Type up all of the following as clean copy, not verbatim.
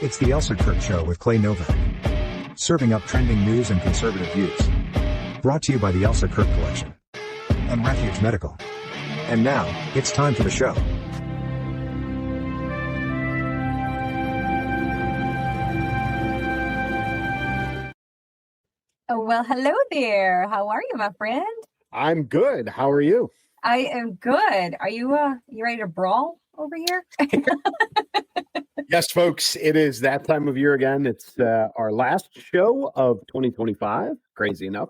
It's the Elsa Show with Clay Novak. Serving up trending news and conservative views. Brought to you by the Elsa Collection and Refuge Medical. And now, it's time for the show. Oh, well, hello there. How are you, my friend? I'm good. How are you? I am good. Are you ready to brawl over here? Yes, folks, it is that time of year again. It's our last show of 2025, crazy enough.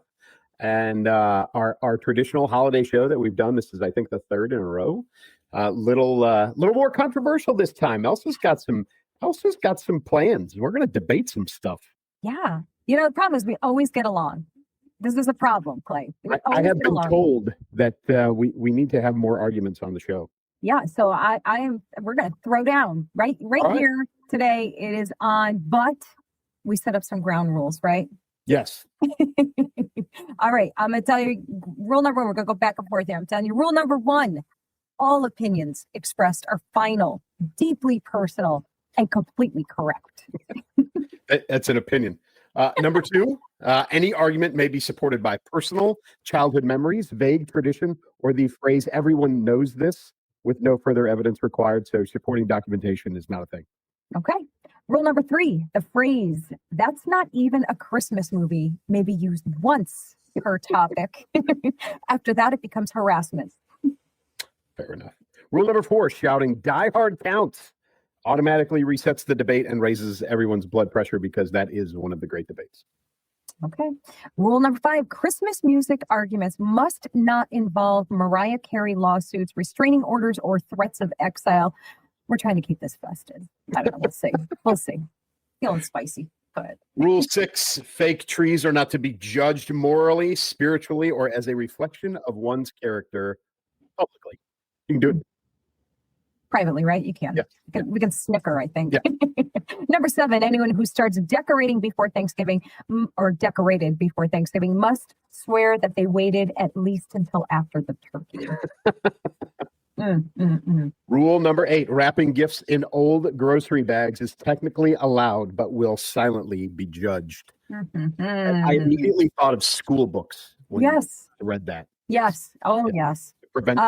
And our traditional holiday show that we've done, this is, I think, the third in a row. Little more controversial this time. Elsa's got some plans. We're going to debate some stuff. Yeah. You know, the problem is we always get along. This is a problem, Clay. I have been told that we need to have more arguments on the show. Yeah, so we're going to throw down right here today. It is on, but we set up some ground rules, right? Yes. All right, I'm going to tell you rule number one. We're going to go back and forth here. I'm telling you rule number one. All opinions expressed are final, deeply personal, and completely correct. That's an opinion. Number two, any argument may be supported by personal childhood memories, vague tradition, or the phrase "everyone knows this" with no further evidence required. So supporting documentation is not a thing. Okay. Rule number three, the phrase "that's not even a Christmas movie" may be used once per topic. After that, it becomes harassment. Fair enough. Rule number four, shouting "Die Hard counts" automatically resets the debate and raises everyone's blood pressure because that is one of the great debates. Okay. Rule number five, Christmas music arguments must not involve Mariah Carey lawsuits, restraining orders, or threats of exile. We're trying to keep this festive. I don't know. We'll see. We'll see. Feeling spicy. Go ahead. Rule six, fake trees are not to be judged morally, spiritually, or as a reflection of one's character publicly. You can do it privately, right? You can. Yeah. We can snicker, I think. Yeah. Number seven, anyone who starts decorating before Thanksgiving or decorated before Thanksgiving must swear that they waited at least until after the turkey. Rule number eight, wrapping gifts in old grocery bags is technically allowed, but will silently be judged. I immediately thought of school books when I read that. Yes. Oh, yes. Prevent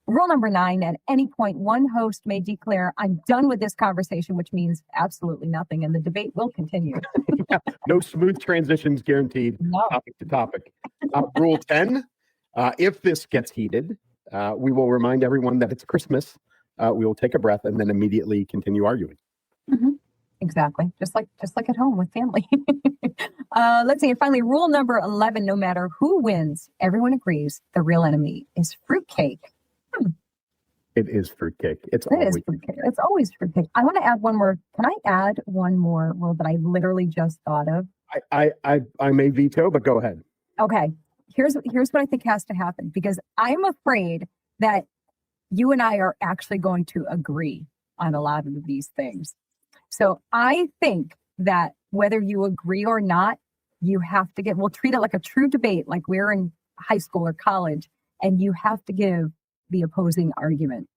Rule number nine, at any point, one host may declare, "I'm done with this conversation," which means absolutely nothing, and the debate will continue. No smooth transitions guaranteed. No. Topic to topic. Rule 10, if this gets heated, we will remind everyone that it's Christmas. We will take a breath and then immediately continue arguing. Exactly. Just like at home with family. Let's see. And finally, rule number 11, no matter who wins, everyone agrees the real enemy is fruitcake. It is fruitcake. It's always fruitcake. I want to add one more. Can I add one more rule that I literally just thought of? I may veto, but go ahead. Okay. Here's what I think has to happen, because I'm afraid that you and I are actually going to agree on a lot of these things. So I think that whether you agree or not, you have to we'll treat it like a true debate, like we're in high school or college, and you have to give the opposing argument,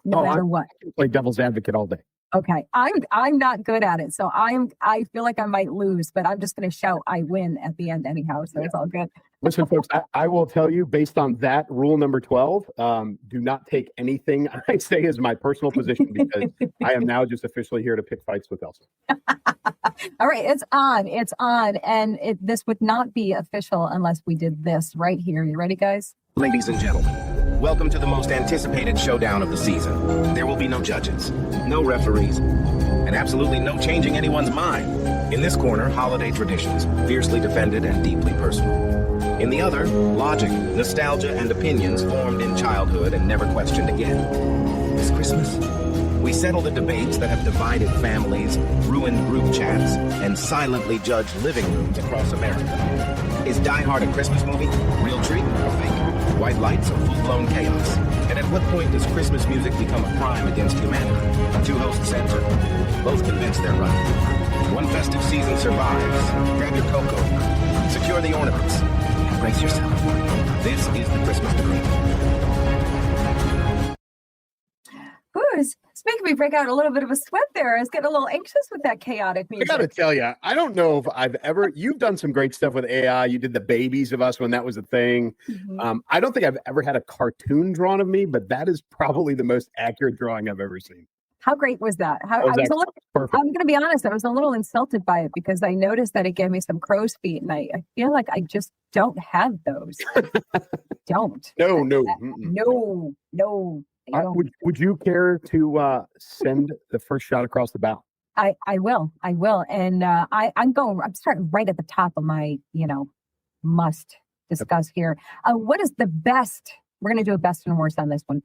no matter what. I can play devil's advocate all day. Okay. I'm not good at it. So I feel like I might lose, but I'm just going to shout I win at the end anyhow. So it's all good. Listen, folks, I will tell you, based on that rule number 12, do not take anything I say as my personal position, because I am now just officially here to pick fights with Elsa. All right. It's on. And this would not be official unless we did this right here. You ready, guys? Ladies and gentlemen, welcome to the most anticipated showdown of the season. There will be no judges, no referees, and absolutely no changing anyone's mind. In this corner, holiday traditions, fiercely defended and deeply personal. In the other, logic, nostalgia, and opinions formed in childhood and never questioned again. This Christmas, we settle the debates that have divided families, ruined group chats, and silently judged living rooms across America. Is Die Hard a Christmas movie? Real treat or fake? White lights or full-blown chaos? And at what point does Christmas music become a crime against humanity? Two hosts answer, both convinced they're right. One festive season survives. Grab your cocoa, secure the ornaments, and brace yourself. This is the Christmas debate. It's making me break out a little bit of a sweat there. I was getting a little anxious with that chaotic I music. got to tell you, I don't know if I've ever. You've done some great stuff with AI. You did the babies of us when that was a thing. Mhm. I don't think I've ever had a cartoon drawn of me, but that is probably the most accurate drawing I've ever seen. How great was that? That was perfect. I'm going to be honest. I was a little insulted by it because I noticed that it gave me some crow's feet, and I feel like I just don't have those. Don't. No. No. I don't. Would you care to send the first shot across the bow? I will. And I'm starting right at the top of my, must discuss here. What is the best? We're going to do a best and worst on this one.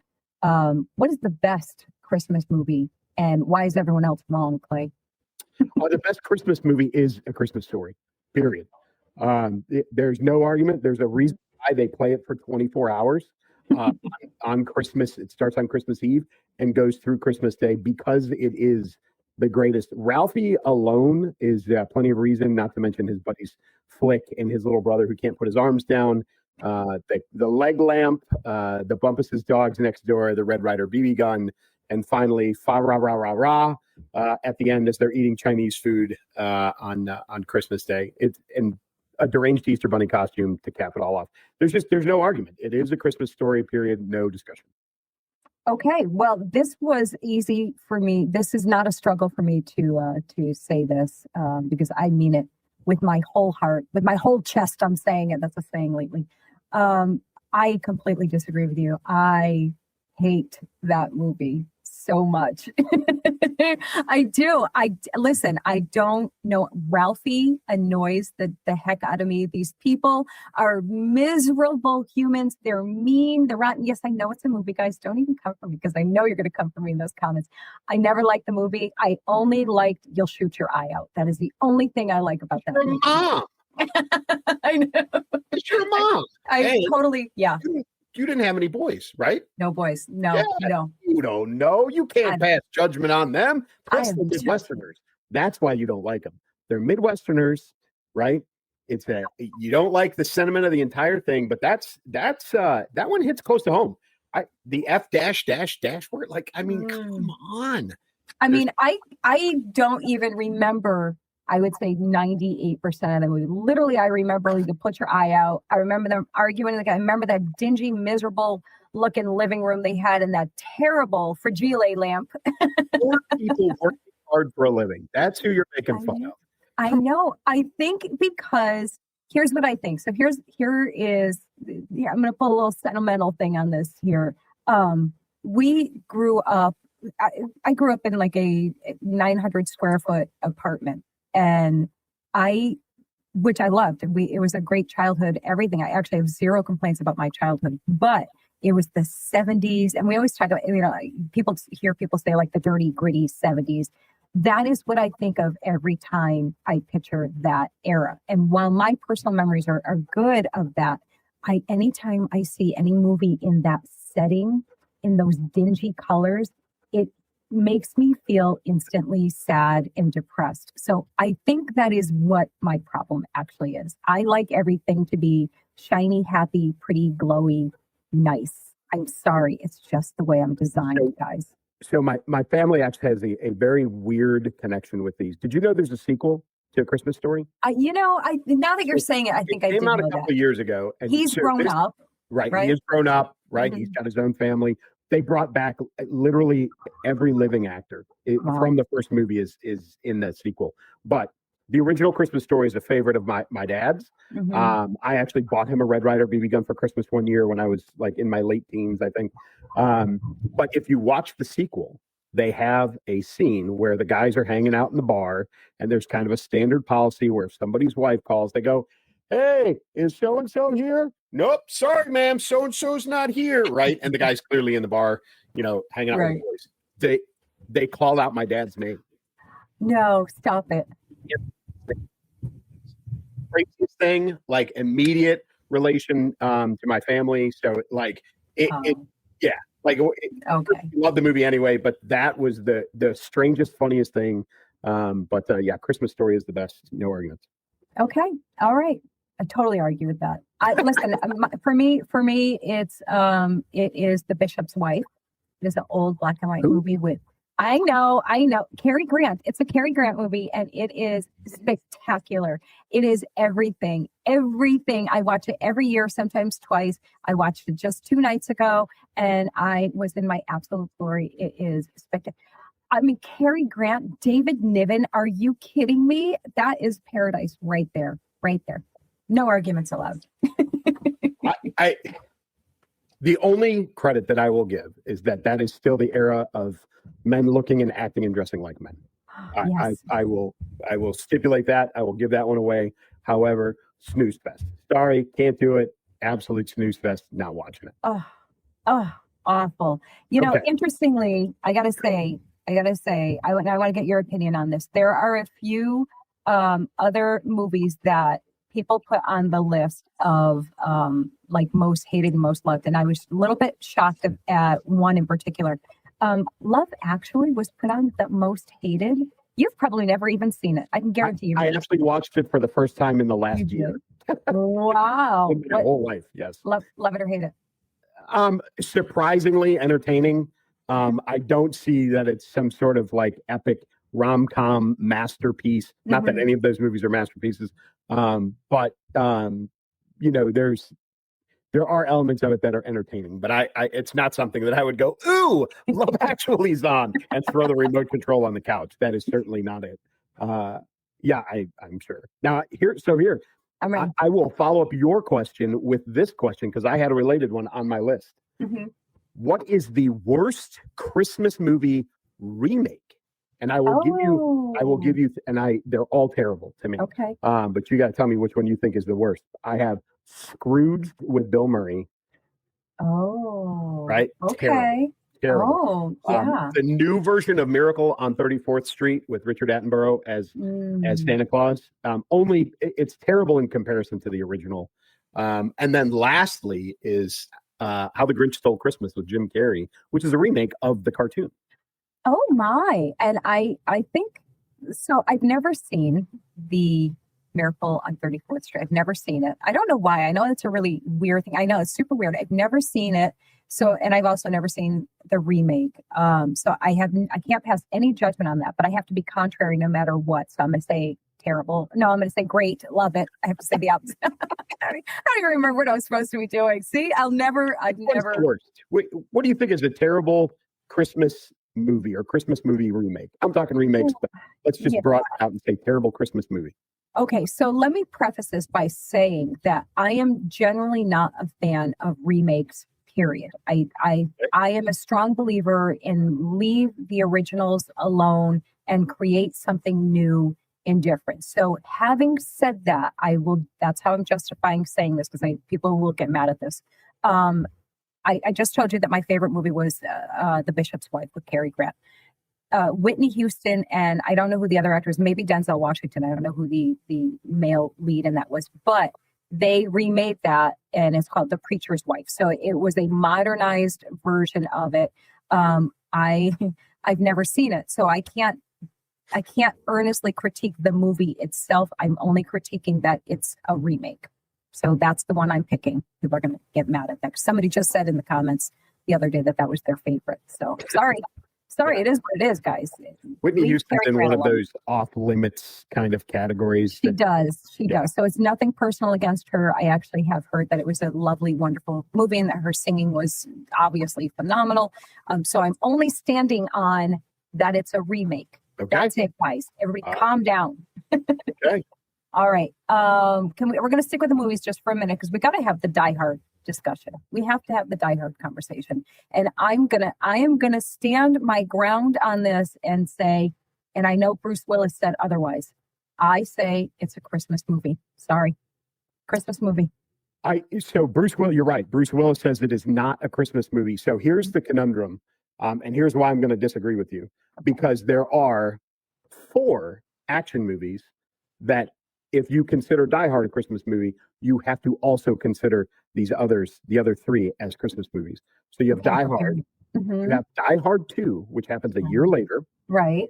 What is the best Christmas movie, and why is everyone else wrong, Clay? The best Christmas movie is A Christmas Story, period. There's no argument. There's a reason why they play it for 24 hours on Christmas. It starts on Christmas Eve and goes through Christmas Day because it is the greatest. Ralphie alone is plenty of reason, not to mention his buddies Flick and his little brother who can't put his arms down. The leg lamp, the Bumpus's dogs next door, the Red Ryder BB gun, and finally fa ra ra ra ra at the end as they're eating Chinese food on Christmas Day. It's and a deranged Easter bunny costume to cap it all off. There's no argument. It is A Christmas Story. Period. No discussion. Okay, well, this was easy for me. This is not a struggle for me to say this because I mean it with my whole heart, with my whole chest. I'm saying it. That's a saying lately. I completely disagree with you. I hate that movie so much. I do. Listen, I don't know. Ralphie annoys the heck out of me. These people are miserable humans. They're mean. They're rotten. Yes, I know it's a movie, guys. Don't even come for me because I know you're going to come for me in those comments. I never liked the movie. I only liked You'll Shoot Your Eye Out. That is the only thing I like about that movie. Mom. I know. It's your mom. Totally, yeah. You didn't have any boys, right? No boys. No, Yeah. no. You don't know. You can't pass judgment on them. Plus, the Midwesterners. That's why you don't like them. They're Midwesterners, right? It's you don't like the sentiment of the entire thing, but that one hits close to home. The F dash word. Like, I mean, come on. I mean, I don't even remember. I would say 98% of the movie. Literally, I remember You Put Your Eye Out. I remember them arguing. I remember that dingy, miserable looking living room they had and that terrible Fragile lamp. Poor people working hard for a living. That's who you're making fun of. I know. I think because here's what I think. So here is, I'm going to put a little sentimental thing on this here. We grew up, I grew up in like a 900 square foot apartment. And which I loved. It was a great childhood, everything. I actually have zero complaints about my childhood, but it was the 70s. And we always talk about, people say like the dirty, gritty 70s. That is what I think of every time I picture that era. And while my personal memories are good of that, anytime I see any movie in that setting, in those dingy colors, it makes me feel instantly sad and depressed. So I think that is what my problem actually is. I like everything to be shiny, happy, pretty, glowy, nice. I'm sorry. It's just the way I'm designed, guys. So my family actually has a very weird connection with these. Did you know there's a sequel to A Christmas Story? Now that you're saying it, I think I did know that. It came out a couple of years ago. And he's grown up. Right. He is grown up. Right. Mm-hmm. He's got his own family. They brought back literally every living actor from the first movie is in the sequel. But the original Christmas Story is a favorite of my dad's. Mm-hmm. I actually bought him a Red Ryder BB gun for Christmas one year when I was like in my late teens, I think. But if you watch the sequel, they have a scene where the guys are hanging out in the bar, and there's kind of a standard policy where if somebody's wife calls, they go, "Hey, is so-and-so here?" "Nope, sorry, ma'am, so-and-so's not here," right? And the guy's clearly in the bar, hanging out with the boys. They called out my dad's name. No, stop it. Craziest thing, like immediate relation to my family. So like okay. Love the movie anyway, but that was the strangest, funniest thing. But Christmas Story is the best. No arguments. Okay. All right. I totally argue with that. Listen, for me, it is The Bishop's Wife. It is an old black and white movie with I know. Cary Grant. It's a Cary Grant movie, and it is spectacular. It is everything. Everything. I watch it every year, sometimes twice. I watched it just 2 nights ago, and I was in my absolute glory. It is spectacular. I mean, Cary Grant, David Niven. Are you kidding me? That is paradise right there. Right there. No arguments allowed. The only credit that I will give is that is still the era of men looking and acting and dressing like men. Yes. I will stipulate that. I will give that one away. However, snooze fest. Sorry, can't do it. Absolute snooze fest. Not watching it. Oh, awful. Interestingly, I gotta say, I want to get your opinion on this. There are a few other movies that people put on the list of like most hated and most loved, and I was a little bit shocked at one in particular. Love Actually was put on the most hated. You've probably never even seen it. I can guarantee you. I actually watched it for the first time in the last year. Wow. In my whole life, yes. Love it or hate it? Surprisingly entertaining. I don't see that it's some sort of like epic rom-com masterpiece. Not that any of those movies are masterpieces. But there are elements of it that are entertaining, but I it's not something that I would go, ooh, Love Actually's on and throw the remote control on the couch. That is certainly not it. Yeah, I'm sure. Now here, I'm ready. I will follow up your question with this question because I had a related one on my list. What is the worst Christmas movie remake? And I will give you, and they're all terrible to me. Okay. But you got to tell me which one you think is the worst. I have Scrooge with Bill Murray. Oh. Right? Okay. Terrible. Oh, yeah. The new version of Miracle on 34th Street with Richard Attenborough as Santa Claus. Only it's terrible in comparison to the original. And then lastly is How the Grinch Stole Christmas with Jim Carrey, which is a remake of the cartoon. Oh my. And I think so. I've never seen the Miracle on 34th Street. I've never seen it. I don't know why. I know it's a really weird thing. I know it's super weird. I've never seen it. So, and I've also never seen the remake. So I can't pass any judgment on that, but I have to be contrary no matter what. So I'm going to say terrible. No, I'm going to say great. Love it. I have to say the opposite. I don't even remember what I was supposed to be doing. See, I've never. The worst? Wait, what do you think is a terrible Christmas movie or Christmas movie remake? I'm talking remakes, but let's just broaden out and say terrible Christmas movie. Okay, so let me preface this by saying that I am generally not a fan of remakes, period. I am a strong believer in leave the originals alone and create something new and different. So having said that, that's how I'm justifying saying this because people will get mad at this. I just told you that my favorite movie was The Bishop's Wife with Cary Grant. Whitney Houston, and I don't know who the other actor is, maybe Denzel Washington. I don't know who the male lead in that was, but they remade that and it's called The Preacher's Wife. So it was a modernized version of it. I've never seen it, so I can't earnestly critique the movie itself. I'm only critiquing that it's a remake. So that's the one I'm picking. People are going to get mad at that. Somebody just said in the comments the other day that was their favorite. So sorry. It is what it is, guys. Whitney Houston's in one of those off-limits kind of categories. She does. So it's nothing personal against her. I actually have heard that it was a lovely, wonderful movie and that her singing was obviously phenomenal. So I'm only standing on that it's a remake. Okay. That's it, guys. Everybody calm down. Okay. All right. We're going to stick with the movies just for a minute because we got to have the Die Hard discussion. We have to have the Die Hard conversation. And I am going to stand my ground on this and say, and I know Bruce Willis said otherwise, I say it's a Christmas movie. Sorry. Christmas movie. So Bruce Willis, you're right. Bruce Willis says it is not a Christmas movie. So here's the conundrum. And here's why I'm going to disagree with you. Because there are 4 action movies that if you consider Die Hard a Christmas movie, you have to also consider the other 3 as Christmas movies. So you have Die Hard, you have Die Hard 2, which happens a year later. Right.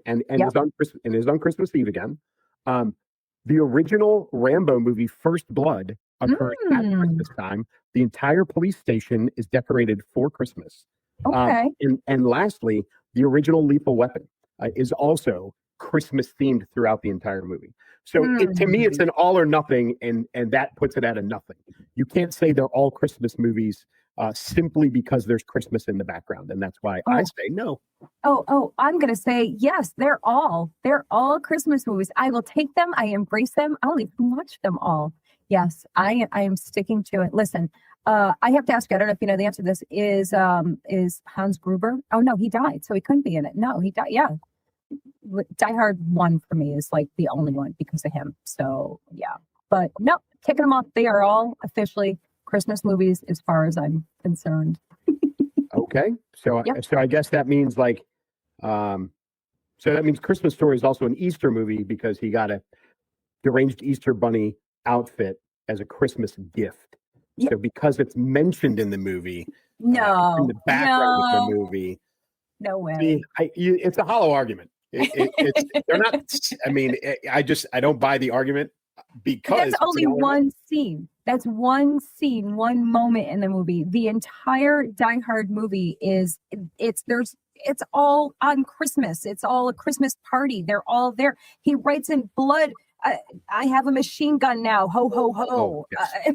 And is on Christmas Eve again. The original Rambo movie, First Blood, occurs at Christmas time. The entire police station is decorated for Christmas. Okay. And lastly, The original Lethal Weapon is also Christmas themed throughout the entire movie. So to me, it's an all or nothing, and that puts it at a nothing. You can't say they're all Christmas movies simply because there's Christmas in the background, and that's why I say no. I'm gonna say yes. They're all Christmas movies. I will take them. I embrace them. I'll even watch them all. Yes, I am sticking to it. Listen, I have to ask you. I don't know if you know the answer to this. Is Hans Gruber? Oh no, he died, so he couldn't be in it. No, he died. Yeah. Die Hard 1 for me is like the only one because of him. So yeah, but no, taking them off. They are all officially Christmas movies as far as I'm concerned. Okay, so I guess that means like, so that means Christmas Story is also an Easter movie because he got a deranged Easter bunny outfit as a Christmas gift. Yep. So because it's mentioned in the movie, in the background of the movie. No way. It's a hollow argument. They're not. I mean, I don't buy the argument because that's only one scene. That's one scene, one moment in the movie. The entire Die Hard movie it's all on Christmas. It's all a Christmas party. They're all there. He writes in blood. I have a machine gun now. Ho ho ho. Oh, yes.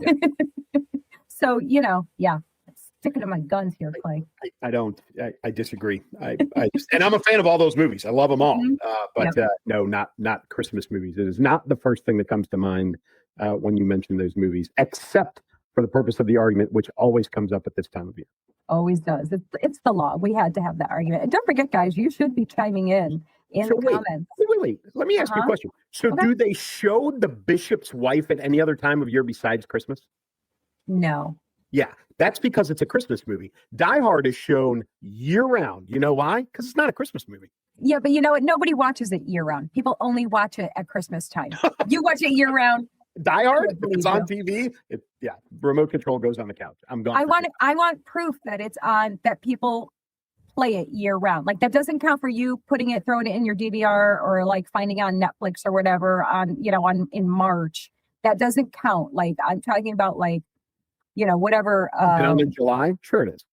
So yeah. Sticking to my guns here, Clay. I disagree. And I'm a fan of all those movies. I love them all. No, not Christmas movies. It is not the first thing that comes to mind when you mention those movies, except for the purpose of the argument, which always comes up at this time of year. Always does. It's the law. We had to have that argument. And don't forget, guys, you should be chiming in the comments. Wait. Let me ask you a question. So do they show the bishop's wife at any other time of year besides Christmas? No. Yeah, that's because it's a Christmas movie. Die Hard is shown year-round. You know why? Because it's not a Christmas movie. Yeah, but you know what? Nobody watches it year-round. People only watch it at Christmas time. You watch it year-round. Die Hard, if it's on TV, remote control goes on the couch. I'm going. I want proof that it's on, that people play it year-round. Like, that doesn't count for you throwing it in your DVR or like finding it on Netflix or whatever in March. That doesn't count. Like, I'm talking about like, whatever. In July, sure it is.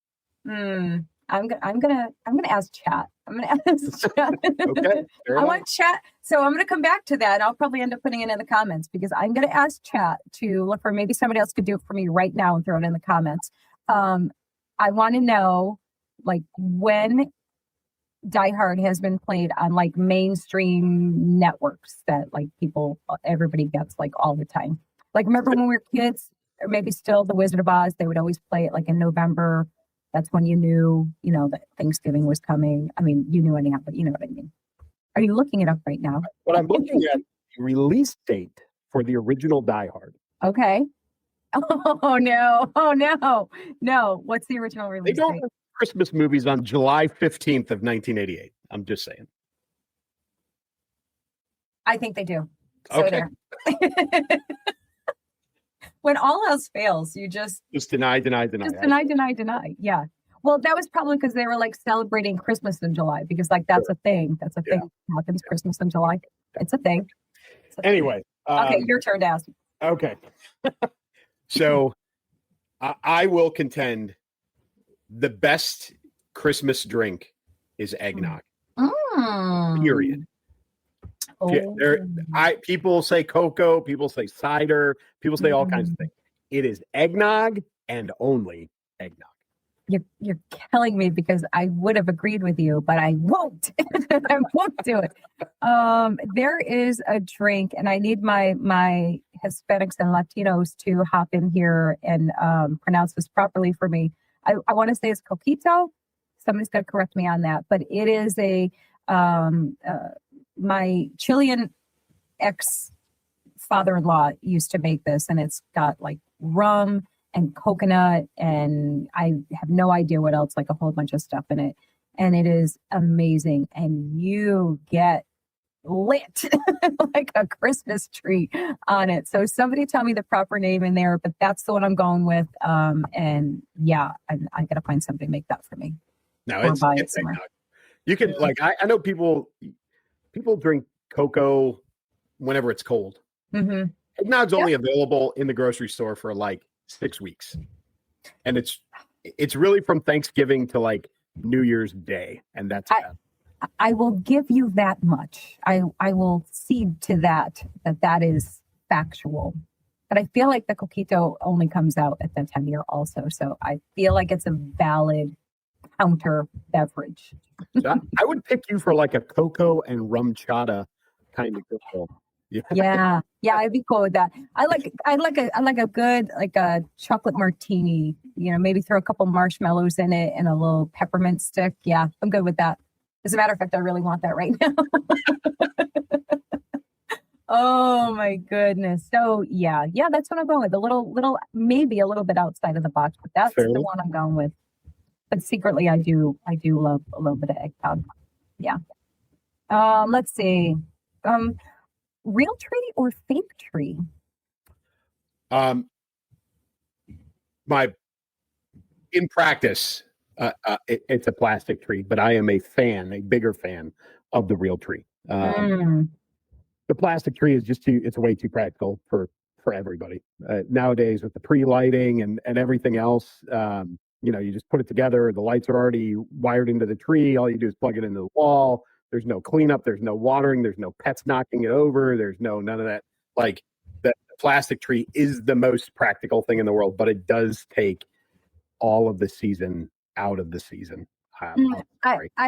I'm gonna ask chat. I'm gonna ask chat. Okay. I want chat. So I'm gonna come back to that. I'll probably end up putting it in the comments because I'm gonna ask chat to look for, maybe somebody else could do it for me right now and throw it in the comments. I want to know like when Die Hard has been played on like mainstream networks that like everybody gets like all the time. Like, remember when we were kids? Or maybe still The Wizard of Oz, they would always play it like in November. That's when you knew, that Thanksgiving was coming. I mean, you knew anyhow, but you know what I mean. Are you looking it up right now? What I'm looking at, the release date for the original Die Hard. Okay. Oh no. What's the original release date? They don't have Christmas movies on July 15th of 1988. I'm just saying. I think they do. So okay. When all else fails, you just deny. Just deny. Yeah. Well, that was probably because they were like celebrating Christmas in July, because like that's a thing. That's a thing. Happens Christmas in July. It's a thing. Anyway. Okay, your turn to ask. Okay. So I will contend the best Christmas drink is eggnog. Period. People say cocoa, people say cider, people say all kinds of things. It is eggnog and only eggnog. You're killing me because I would have agreed with you, but I won't. I won't do it. There is a drink, and I need my Hispanics and Latinos to hop in here and pronounce this properly for me. I want to say it's coquito. Somebody's got to correct me on that, but it is a my Chilean ex-father-in-law used to make this, and it's got like rum and coconut, and I have no idea what else, like a whole bunch of stuff in it. And it is amazing. And you get lit like a Christmas tree on it. So somebody tell me the proper name in there, but that's the one I'm going with. And yeah, I got to find somebody to make that for me. No, it's eggnog. You can I know people drink cocoa whenever it's cold. Mm-hmm. Eggnog's only available in the grocery store for like 6 weeks, and it's really from Thanksgiving to like New Year's Day, and that's I will give you that much. I will cede to that is factual. But I feel like the coquito only comes out at that time of year also. So I feel like it's a valid counter beverage. So I would pick you for like a cocoa and rum chata kind of girl. Yeah, I'd be cool with that. I like a good like a chocolate martini. You know, maybe throw a couple marshmallows in it and a little peppermint stick. Yeah, I'm good with that. As a matter of fact, I really want that right now. Oh my goodness. So yeah, that's what I'm going with. A little, maybe a little bit outside of the box, but that's Fairly. the one I'm going with. But secretly, I do love a little bit of eggplant. Yeah. Let's see. Real tree or fake tree? In practice, it's a plastic tree, but I am a bigger fan of the real tree. The plastic tree is it's way too practical for everybody. Nowadays with the pre-lighting and everything else, you just put it together. The lights are already wired into the tree. All you do is plug it into the wall. There's no cleanup. There's no watering. There's no pets knocking it over. There's none of that. Like the plastic tree is the most practical thing in the world, but it does take all of the season out of the season. I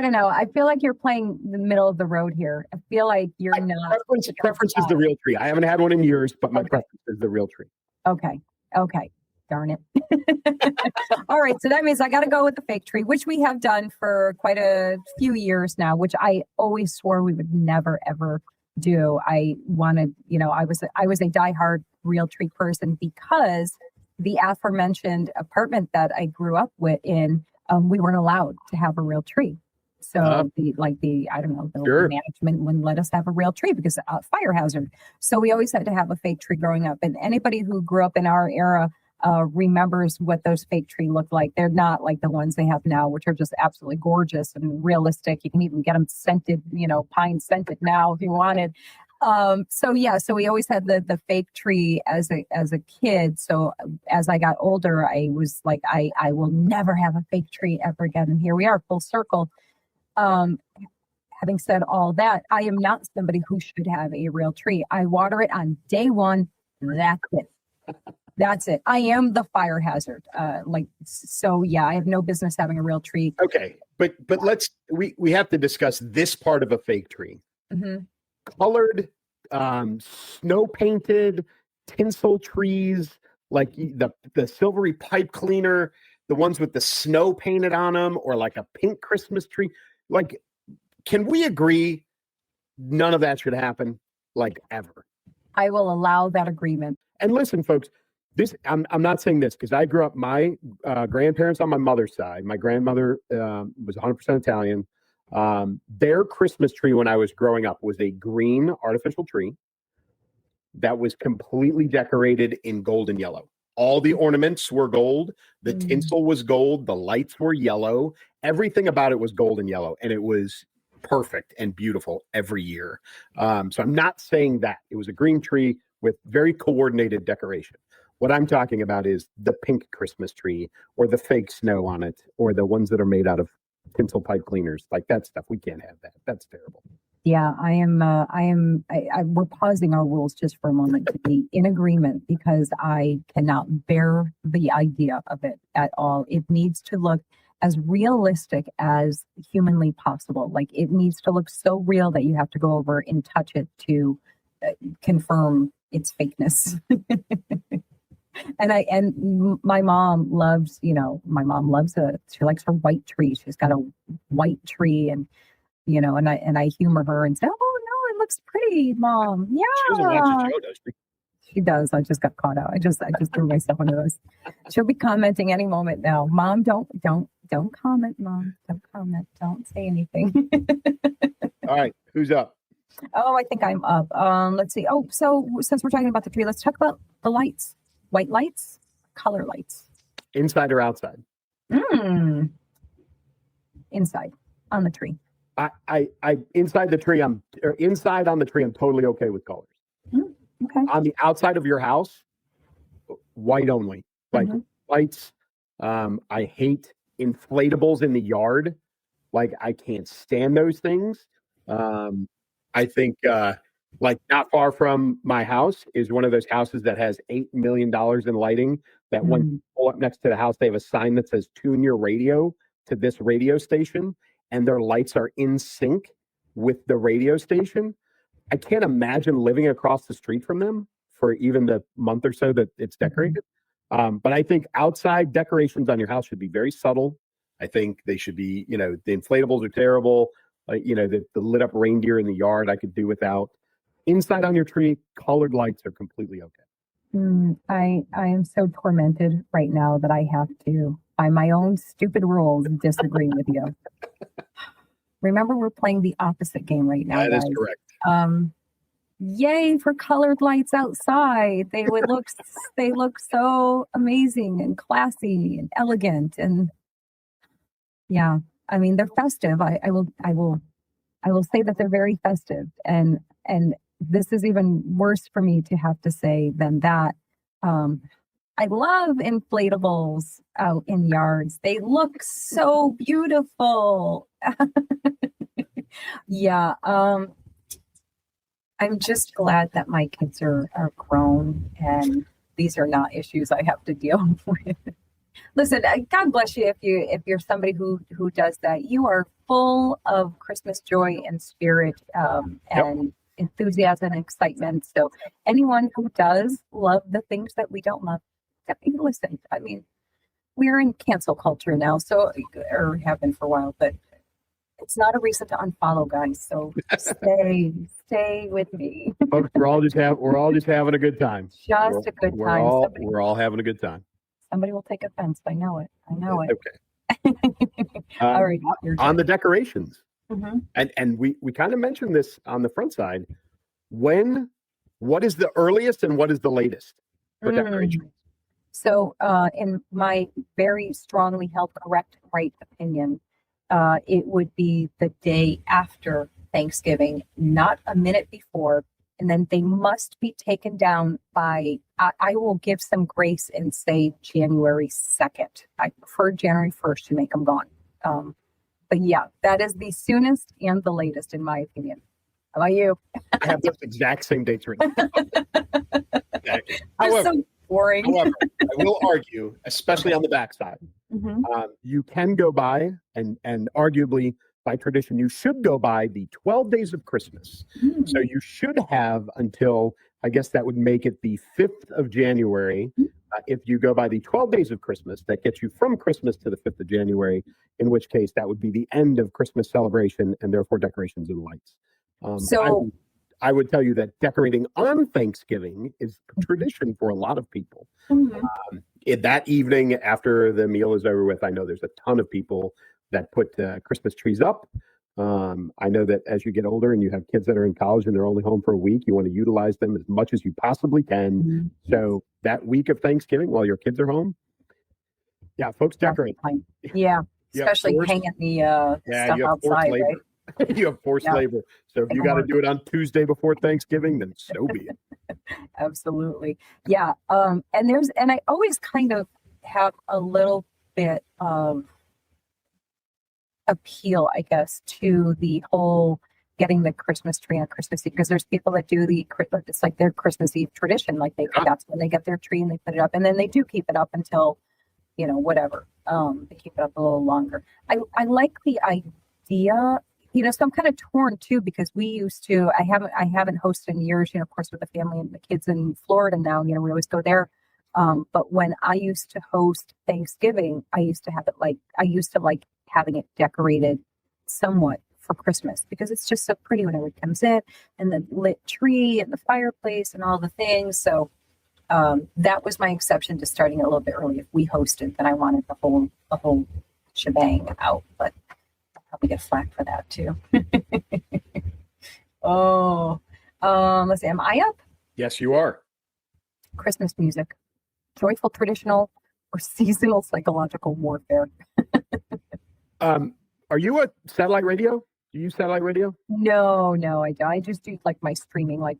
don't know. I feel like you're playing the middle of the road here. I feel like you're not. Preference is the real tree. I haven't had one in years, but my preference is the real tree. Okay. Darn it. All right. So that means I got to go with the fake tree, which we have done for quite a few years now, which I always swore we would never, ever do. I wanted, I was a diehard real tree person because the aforementioned apartment that I grew up in, we weren't allowed to have a real tree. So the management wouldn't let us have a real tree because fire hazard. So we always had to have a fake tree growing up. And anybody who grew up in our era remembers what those fake tree looked like. They're not like the ones they have now, which are just absolutely gorgeous and realistic. You can even get them scented, pine scented now if you wanted. So we always had the fake tree as a kid. So as I got older, I was like, I will never have a fake tree ever again. And here we are, full circle. Having said all that, I am not somebody who should have a real tree. I water it on day one. That's it. I am the fire hazard. I have no business having a real tree. Okay. But we have to discuss this part of a fake tree. Mm-hmm. Colored, snow painted, tinsel trees, like the silvery pipe cleaner, the ones with the snow painted on them, or like a pink Christmas tree. Like, can we agree none of that should happen, like, ever? I will allow that agreement. And listen, folks, I'm not saying this because I grew up, my grandparents on my mother's side, my grandmother was 100% Italian. Their Christmas tree when I was growing up was a green artificial tree that was completely decorated in gold and yellow. All the ornaments were gold. The tinsel was gold. The lights were yellow. Everything about it was gold and yellow. And it was perfect and beautiful every year. So I'm not saying that. It was a green tree with very coordinated decoration. What I'm talking about is the pink Christmas tree or the fake snow on it or the ones that are made out of tinsel pipe cleaners. Like that stuff. We can't have that. That's terrible. Yeah, we're pausing our rules just for a moment to be in agreement because I cannot bear the idea of it at all. It needs to look as realistic as humanly possible. Like it needs to look so real that you have to go over and touch it to confirm its fakeness. And my mom loves, she likes her white tree. She's got a white tree and I humor her and say, "Oh no, it looks pretty, Mom." Yeah, she doesn't watch the show, does she? She does. I just got caught out. I just threw myself into this. She'll be commenting any moment now. Mom, don't comment, Mom. Don't comment. Don't say anything. All right, who's up? Oh, I think I'm up. Let's see. Oh, so since we're talking about the tree, let's talk about the lights. White lights, color lights. Inside or outside? Inside on the tree. I inside on the tree, I'm totally okay with colors. Okay. On the outside of your house, white only. Like lights. I hate inflatables in the yard. Like, I can't stand those things. I think like not far from my house is one of those houses that has $8 million in lighting, that when you pull up next to the house, they have a sign that says tune your radio to this radio station, and their lights are in sync with the radio station. I can't imagine living across the street from them for even the month or so that it's decorated. But I think outside decorations on your house should be very subtle. I think they should be, you know, the inflatables are terrible. You know, the lit up reindeer in the yard, I could do without. Inside on your tree, colored lights are completely okay. I am so tormented right now that I have to, by my own stupid rules, disagree with you. Remember, we're playing the opposite game right now, That guys. is correct. Yay for colored lights outside. They look so amazing and classy and elegant, and yeah, I mean, they're festive. I will say that they're very festive, and this is even worse for me to have to say than that. I love inflatables out in yards. They look so beautiful. Yeah. I'm just glad that my kids are grown and these are not issues I have to deal with. Listen, God bless you if you're somebody who does that. You are full of Christmas joy and spirit and enthusiasm and excitement. So anyone who does love the things that we don't love, listen, I mean, we're in cancel culture now, so, or have been for a while, but it's not a reason to unfollow, guys. So stay with me. Folks, we're all just having a good time. Just a good time. We're all having a good time. Somebody will take offense. I know it. Okay. All right. On the decorations, Mm-hmm. and we kind of mentioned this on the front side. What is the earliest and what is the latest for decorations? So, in my very strongly held correct right opinion, it would be the day after Thanksgiving, not a minute before. And then they must be taken down by, I will give some grace and say January 2nd. I prefer January 1st to make them gone. But yeah, that is the soonest and the latest, in my opinion. How about you? I have those exact same dates written. Exactly. That's so boring. However, I will argue, especially on the backside, you can go by, and arguably by tradition, you should go by the 12 days of Christmas. So you should have until, I guess that would make it the 5th of January. If you go by the 12 days of Christmas, that gets you from Christmas to the 5th of January, in which case that would be the end of Christmas celebration and therefore decorations and lights. So I would tell you that decorating on Thanksgiving is tradition for a lot of people. That evening after the meal is over with, I know there's a ton of people that put Christmas trees up. I know that as you get older and you have kids that are in college and they're only home for a week, you want to utilize them as much as you possibly can. So that week of Thanksgiving, while your kids are home, folks decorate. Yeah, especially hanging the stuff outside, right? You have forced labor. So if you got to do it on Tuesday before Thanksgiving, then so be it. Absolutely. Yeah. And I always kind of have a little bit of appeal, I guess, to the whole getting the Christmas tree on Christmas Eve, because there's people that do it's like their Christmas Eve tradition. Like that's when they get their tree and they put it up, and then they do keep it up until, whatever. They keep it up a little longer. I like the idea. So I'm kind of torn too, because we used to, I haven't hosted in years, of course, with the family and the kids in Florida now, we always go there. But when I used to host Thanksgiving, I used to like having it decorated somewhat for Christmas, because it's just so pretty when everyone comes in, and the lit tree and the fireplace and all the things. So that was my exception to starting a little bit early. If we hosted, then I wanted the whole shebang out, but probably get flack for that too. Let's see. Am I up? Yes, you are. Christmas music, joyful, traditional, or seasonal psychological warfare. Are you a satellite radio? Do you use satellite radio? No, I don't. I just do like my streaming, like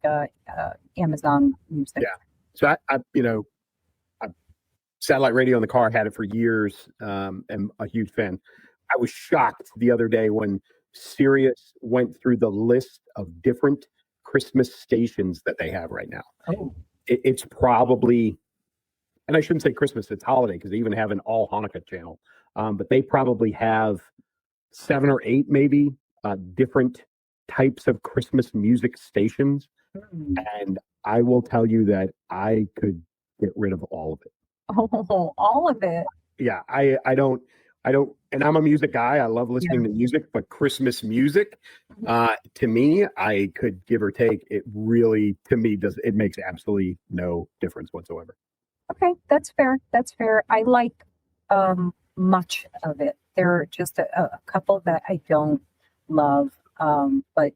Amazon music. Yeah. So I satellite radio in the car, had it for years. Am a huge fan. I was shocked the other day when Sirius went through the list of different Christmas stations that they have right now. Oh, It's probably, and I shouldn't say Christmas, it's holiday, because they even have an all Hanukkah channel. But they probably have 7 or 8 maybe different types of Christmas music stations. And I will tell you that I could get rid of all of it. oh, all of it. Yeah, I don't, and I'm a music guy. I love listening to music, but Christmas music, to me, I could give or take. It really, to me, it makes absolutely no difference whatsoever. Okay, that's fair. That's fair. I like much of it. There are just a couple that I don't love. But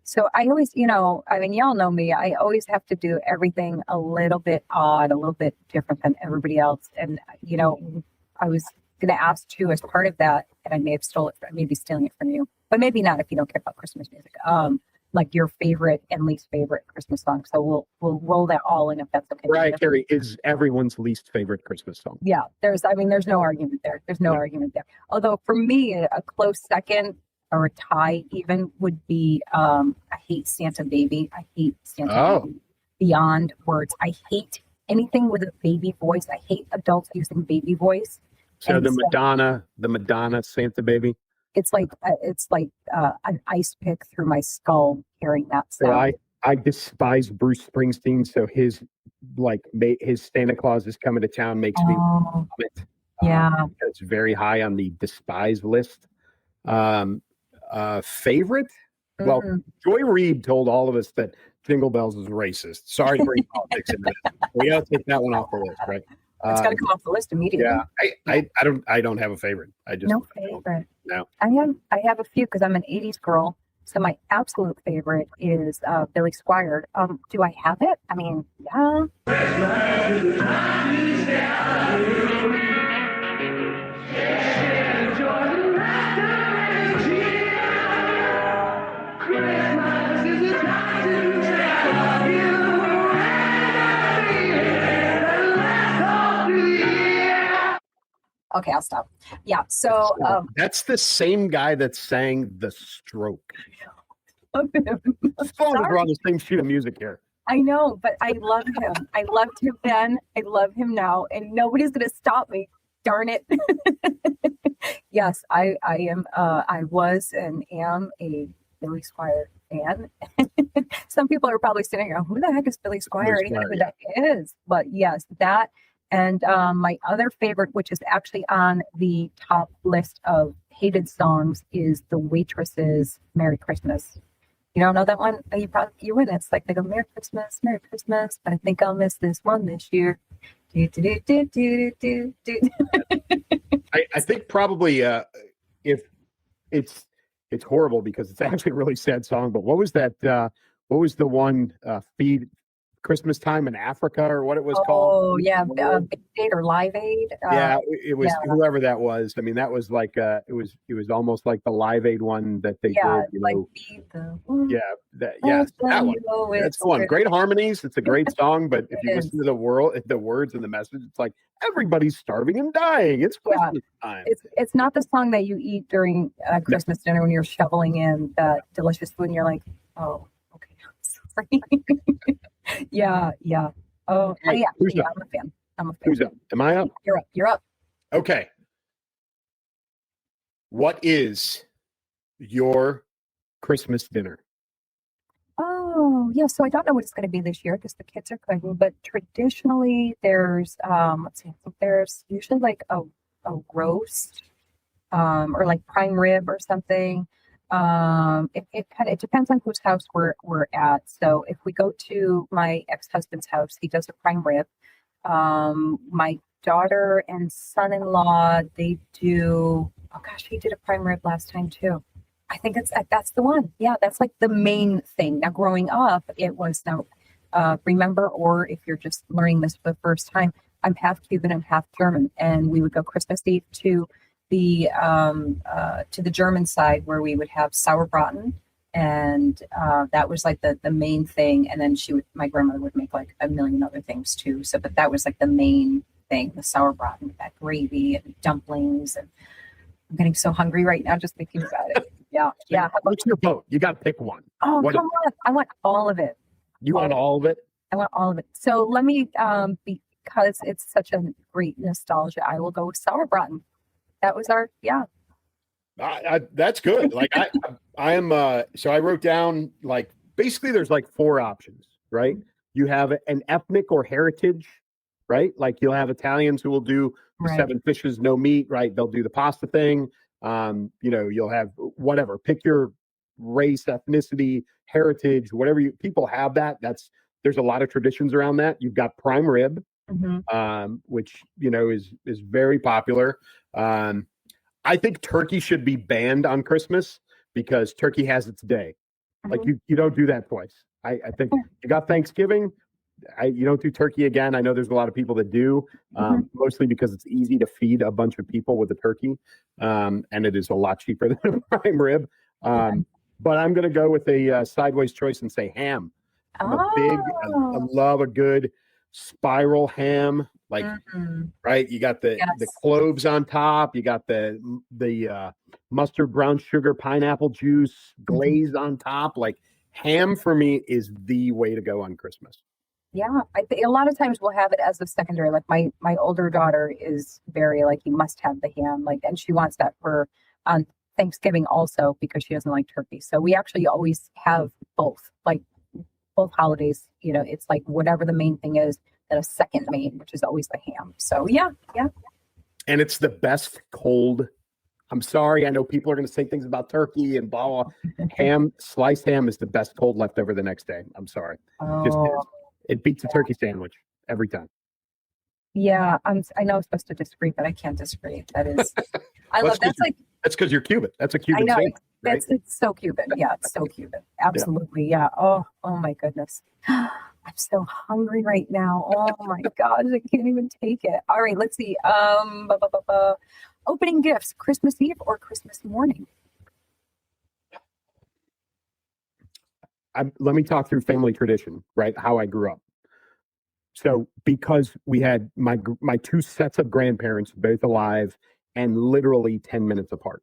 so I always, I mean, y'all know me. I always have to do everything a little bit odd, a little bit different than everybody else. And, I was going to ask too, as part of that, and I may have maybe stealing it from you, but maybe not if you don't care about Christmas music. Like your favorite and least favorite Christmas song. So we'll roll that all in if that's okay. Mariah Carey is everyone's least favorite Christmas song. Yeah, there's no argument there. There's no argument there. Although for me, a close second or a tie even would be I hate Santa Baby. I hate Santa Baby beyond words. I hate anything with a baby voice. I hate adults using baby voice. So the Madonna Santa Baby. It's like an ice pick through my skull hearing that sound. So I despise Bruce Springsteen. So his Santa Claus is coming to town makes me vomit. Yeah, it's very high on the despise list. Favorite? Well, Joy Reid told all of us that Jingle Bells is racist. Sorry to bring politics into this. We got to take that one off the list, right? It's got to come off the list immediately. Yeah, I don't have a favorite. I just no favorite. No. I have a few because I'm an '80s girl. So my absolute favorite is Billy Squier. Do I have it? I mean, yeah. Okay, I'll stop. Yeah, so that's the same guy that sang The Stroke. Love him. We're on the same sheet of music here. I know, but I love him. I loved him then. I love him now, and nobody's gonna stop me. Darn it. Yes, I am. I was and am a Billy Squier fan. Some people are probably sitting here, who the heck is Billy Squier? I don't know who that is. But yes, that. And my other favorite, which is actually on the top list of hated songs, is The Waitress's "Merry Christmas." You don't know that one? You win. It's like they go, Merry Christmas, but I think I'll miss this one this year. Do, do, do, do, do, do, do. I think probably if it's horrible because it's actually a really sad song. But what was that? What was the one feed? Christmas Time in Africa, or what it was called? Oh yeah, Big Aid or Live Aid. Yeah, it was whoever that was. I mean, that was like it was almost like the Live Aid one that they did. Like that one. That's the one. Great harmonies. It's a great song, but if you listen to the words and the message, it's like everybody's starving and dying. It's Christmas time. It's not the song that you eat during Christmas dinner when you're shoveling in that delicious food and you're like, oh, okay, sorry. Yeah. Oh, yeah. I'm a fan. Who's up? Am I up? You're up. Okay. What is your Christmas dinner? Oh, yeah. So I don't know what it's going to be this year because the kids are cooking, but traditionally there's, there's usually like a roast, or like prime rib or something. It depends on whose house we're at. So if we go to my ex-husband's house, he does a prime rib. My daughter and son-in-law, they do, he did a prime rib last time too. I think that's the one. Yeah, that's like the main thing. Now growing up, it was remember, or if you're just learning this for the first time, I'm half Cuban and half German, and we would go Christmas Eve to the German side where we would have sauerbraten, and that was like the main thing. And then my grandmother would make like a million other things too. So, but that was like the main everything, the sauerbraten with that gravy and dumplings. And I'm getting so hungry right now just thinking about it. Yeah. Yeah. What's your vote? You got to pick one. Oh, What- come on. I want all of it. You want all of it? I want all of it. So let me, because it's such a great nostalgia, I will go with sauerbraten. That was our, yeah. That's good. Like I am. So I wrote down like basically there's like 4 options, right? You have an ethnic or heritage, right? Like you'll have Italians who will do the Right. 7 fishes, no meat, right? They'll do the pasta thing. You'll have whatever. Pick your race, ethnicity, heritage, whatever people have that. There's a lot of traditions around that. You've got prime rib, which is very popular. I think turkey should be banned on Christmas because turkey has its day. Like you don't do that twice. I think you got Thanksgiving. You don't do turkey again. I know there's a lot of people that do, mostly because it's easy to feed a bunch of people with a turkey, and it is a lot cheaper than a prime rib. But I'm going to go with a sideways choice and say ham. I love a good spiral ham. Like, right? You got the cloves on top. You got the mustard, brown sugar, pineapple juice, glaze on top. Like ham for me is the way to go on Christmas. Yeah, I think a lot of times we'll have it as a secondary. Like my older daughter is very like, you must have the ham, like, and she wants that for on Thanksgiving also because she doesn't like turkey. So we actually always have both, like both holidays. It's like whatever the main thing is, then a second main, which is always the ham. So yeah. And it's the best cold. I'm sorry, I know people are going to say things about turkey and blah, blah. Ham, sliced ham is the best cold leftover the next day. I'm sorry. It beats a turkey sandwich every time. Yeah, I know I'm supposed to disagree, but I can't disagree. That is, That's because you're Cuban. That's a Cuban I know. thing. Right? It's so Cuban. Yeah, it's so Cuban. Absolutely. Yeah. Oh my goodness. I'm so hungry right now. Oh my gosh, I can't even take it. All right, let's see. Opening gifts, Christmas Eve or Christmas morning? Let me talk through family tradition, right? How I grew up. So because we had my 2 sets of grandparents both alive and literally 10 minutes apart.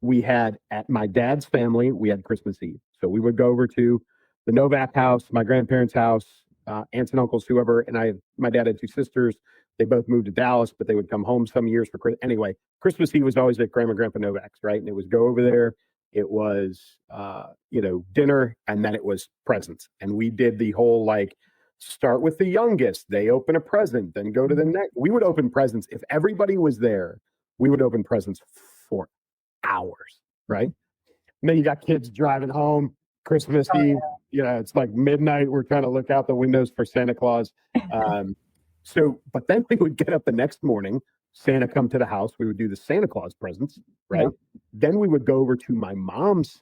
We had at my dad's family, we had Christmas Eve. So we would go over to the Novak house, my grandparents' house, aunts and uncles, whoever. And my dad had 2 sisters. They both moved to Dallas, but they would come home some years for Christmas. Anyway, Christmas Eve was always at Grandma and Grandpa Novak's, right? And it was go over there. It was, dinner, and then it was presents. And we did the whole, like, start with the youngest. They open a present, then go to the next. We would open presents. If everybody was there, we would open presents for hours, right? And then you got kids driving home Christmas Eve. It's like midnight. We're trying to look out the windows for Santa Claus. But then we would get up the next morning, Santa come to the house. We would do the Santa Claus presents, right? Then we would go over to my mom's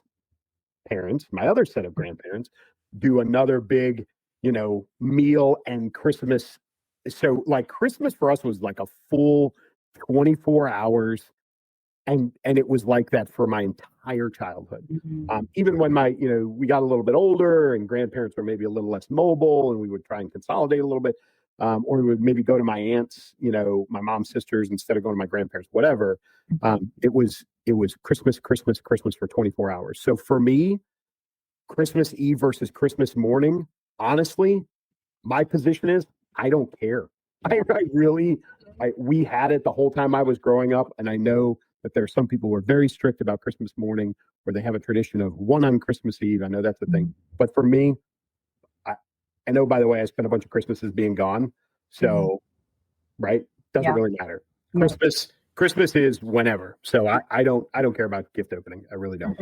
parents, my other set of grandparents, do another big, meal and Christmas. So like Christmas for us was like a full 24 hours. And it was like that for my entire childhood. Even when we got a little bit older and grandparents were maybe a little less mobile and we would try and consolidate a little bit. Or we would maybe go to my aunts, my mom's sisters instead of going to my grandparents, whatever. It was Christmas for 24 hours. So for me, Christmas Eve versus Christmas morning, honestly, my position is I don't care. We had it the whole time I was growing up. And I know that there are some people who are very strict about Christmas morning where they have a tradition of one on Christmas Eve. I know that's the thing. But for me, I know, by the way, I spent a bunch of Christmases being gone. So, right. Doesn't really matter. Christmas is whenever. So I don't care about gift opening. I really don't.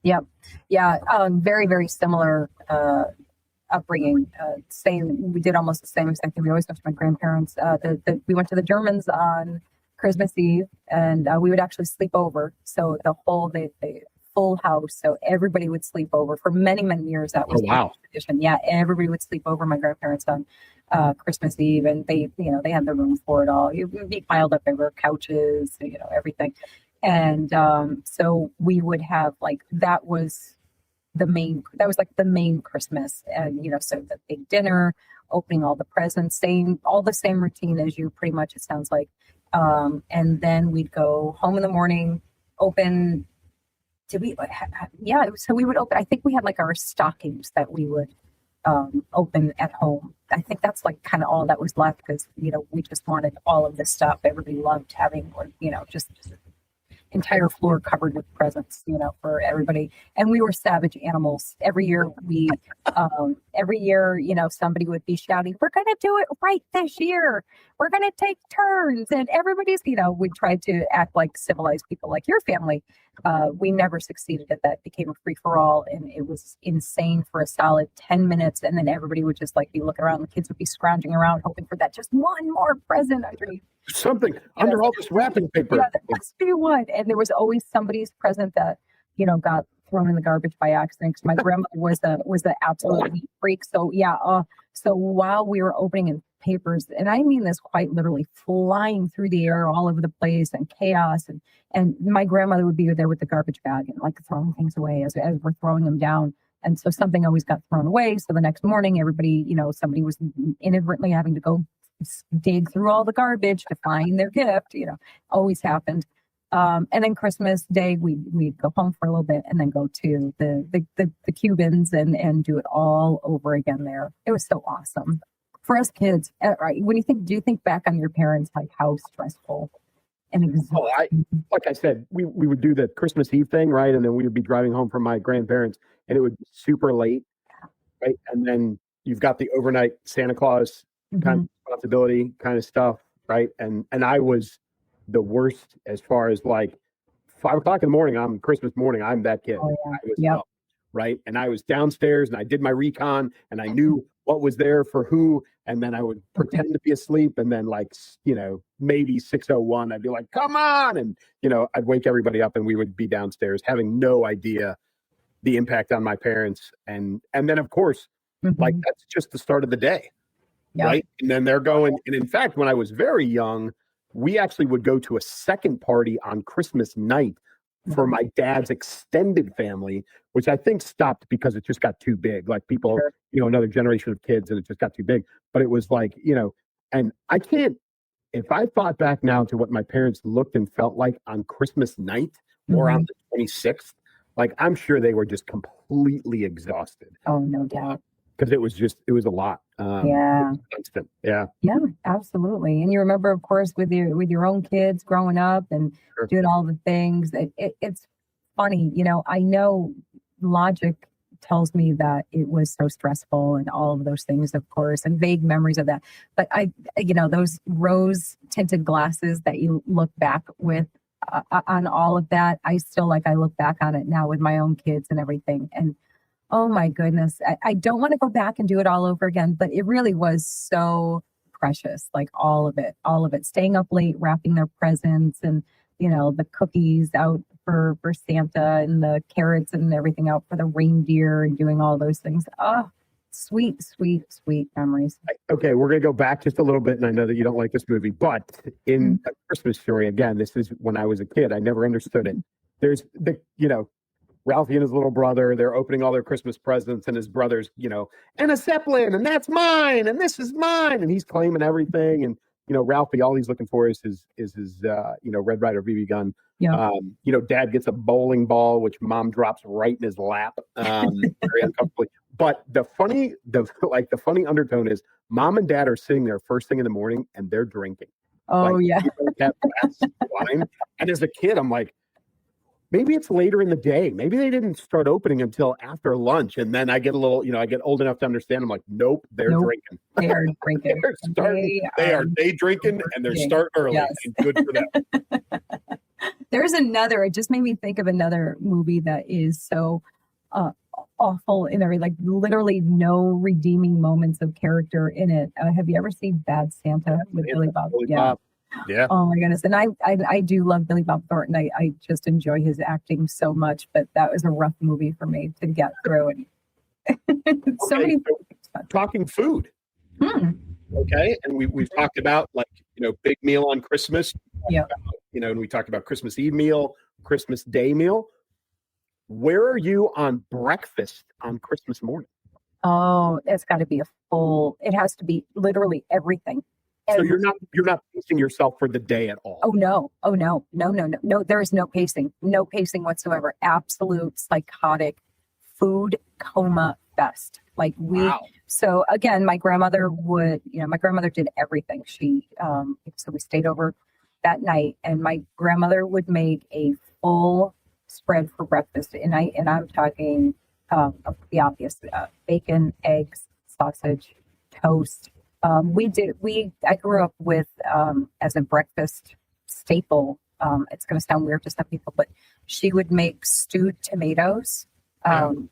Yep. Yeah. Very, very similar, upbringing. Same. We did almost the same exact thing. We always go to my grandparents. We went to the Germans on Christmas Eve and we would actually sleep over. So the whole, the full house. So everybody would sleep over for many, many years. That was the tradition. Yeah. Everybody would sleep over my grandparents on Christmas Eve, and they had the room for it all. It would be piled up over couches, everything. And so we would have that was like the main Christmas. And, so the big dinner opening all the presents, saying all the same routine as you pretty much, it sounds like. And then we'd go home in the morning, open. So we would open, I think we had like our stockings that we would open at home. I think that's like kind of all that was left because, we just wanted all of this stuff. Everybody loved having, just entire floor covered with presents, for everybody. And we were savage animals. Every year, somebody would be shouting, "We're going to do it right this year. We're going to take turns." And everybody's, we tried to act like civilized people, like your family. We never succeeded at that. It became a free for all. And it was insane for a solid 10 minutes. And then everybody would just be looking around. The kids would be scrounging around, hoping for that just one more present underneath. Something under all this wrapping paper. Yeah, there must be one. And there was always somebody's present that, got thrown in the garbage by accident. Because my grandmother was the absolute neat freak. So so while we were opening in papers, and I mean this quite literally, flying through the air all over the place and chaos, and my grandmother would be there with the garbage bag and throwing things away as we're throwing them down. And so something always got thrown away. So the next morning, everybody, somebody was inadvertently having to go dig through all the garbage to find their gift, always happened. And then Christmas Day, we'd go home for a little bit and then go to the Cubans and do it all over again there. It was so awesome. For us kids, right? Do you think back on your parents, how stressful and exhausting? Like I said, we would do the Christmas Eve thing, right? And then we would be driving home from my grandparents and it would be super late, right? And then you've got the overnight Santa Claus kind of responsibility kind of stuff, right? And I was the worst as far as 5 o'clock in the morning on Christmas morning. I'm that kid. Oh, yeah. I was up, right? And I was downstairs and I did my recon and I knew what was there for who. And then I would pretend to be asleep. And then maybe 6:01, I'd be like, "Come on." And, I'd wake everybody up and we would be downstairs having no idea the impact on my parents. And then of course, that's just the start of the day. Yeah. Right. And then they're going. And in fact, when I was very young, we actually would go to a second party on Christmas night for my dad's extended family, which I think stopped because it just got too big. People, another generation of kids, and it just got too big. But it was and I can't, if I thought back now to what my parents looked and felt like on Christmas night or on the 26th, I'm sure they were just completely exhausted. Oh, no doubt. Because it was a lot. Constant. Yeah, absolutely. And you remember, of course, with your own kids growing up and doing all the things. It's funny, I know logic tells me that it was so stressful and all of those things, of course, and vague memories of that. But those rose tinted glasses that you look back with on all of that, I still I look back on it now with my own kids and everything. And oh my goodness, I don't want to go back and do it all over again, but it really was so precious, all of it, staying up late, wrapping their presents and, the cookies out for Santa and the carrots and everything out for the reindeer and doing all those things. Oh, sweet, sweet, sweet memories. Okay, we're going to go back just a little bit, and I know that you don't like this movie, but in A Christmas Story, again, this is when I was a kid. I never understood it. There's Ralphie and his little brother, they're opening all their Christmas presents, and his brother's, and a Zeppelin, and that's mine, and this is mine, and he's claiming everything. And Ralphie, all he's looking for is his Red Ryder BB gun. Yeah. Dad gets a bowling ball, which Mom drops right in his lap, very uncomfortably. But the funny undertone is Mom and Dad are sitting there first thing in the morning, and they're drinking. Oh yeah. Have glass of wine. And as a kid, I'm like, maybe it's later in the day. Maybe they didn't start opening until after lunch. And then I get a little, I get old enough to understand. I'm like, nope, they're drinking. They are drinking. They are day drinking and they're starting early. Yes. And good for them. There's another, it just made me think of another movie that is so awful in every, literally no redeeming moments of character in it. Have you ever seen Bad Santa with Billy Bob? Bob. Yeah. Oh my goodness. And I do love Billy Bob Thornton. I just enjoy his acting so much, but that was a rough movie for me to get through. And talking food. Okay. And we've talked about big meal on Christmas. Yeah. And we talked about Christmas Eve meal, Christmas Day meal. Where are you on breakfast on Christmas morning? Oh, it's got to be full. It has to be literally everything. So you're not pacing yourself for the day at all. Oh no. No. There is no pacing. No pacing whatsoever. Absolute psychotic food coma fest. Like Wow. so again, my grandmother did everything. So we stayed over that night, and my grandmother would make a full spread for breakfast. And I'm talking the obvious, bacon, eggs, sausage, toast. I grew up with, as a breakfast staple, it's going to sound weird to some people, but she would make stewed tomatoes, and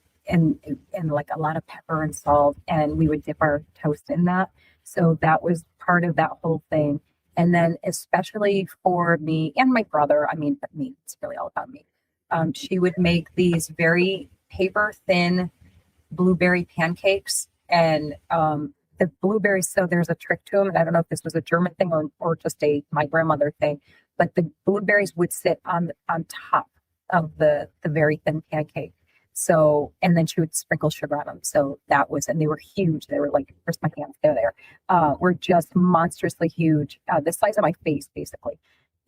like a lot of pepper and salt, and we would dip our toast in that. So that was part of that whole thing. And then especially for me and my brother, it's really all about me. She would make these very paper thin blueberry pancakes, and the blueberries, so there's a trick to them, and I don't know if this was a German thing or just my grandmother thing, but the blueberries would sit on top of the very thin pancake. So, and then she would sprinkle sugar on them. So and they were huge. They were like, where's my hands? They're there. Were just monstrously huge, the size of my face, basically.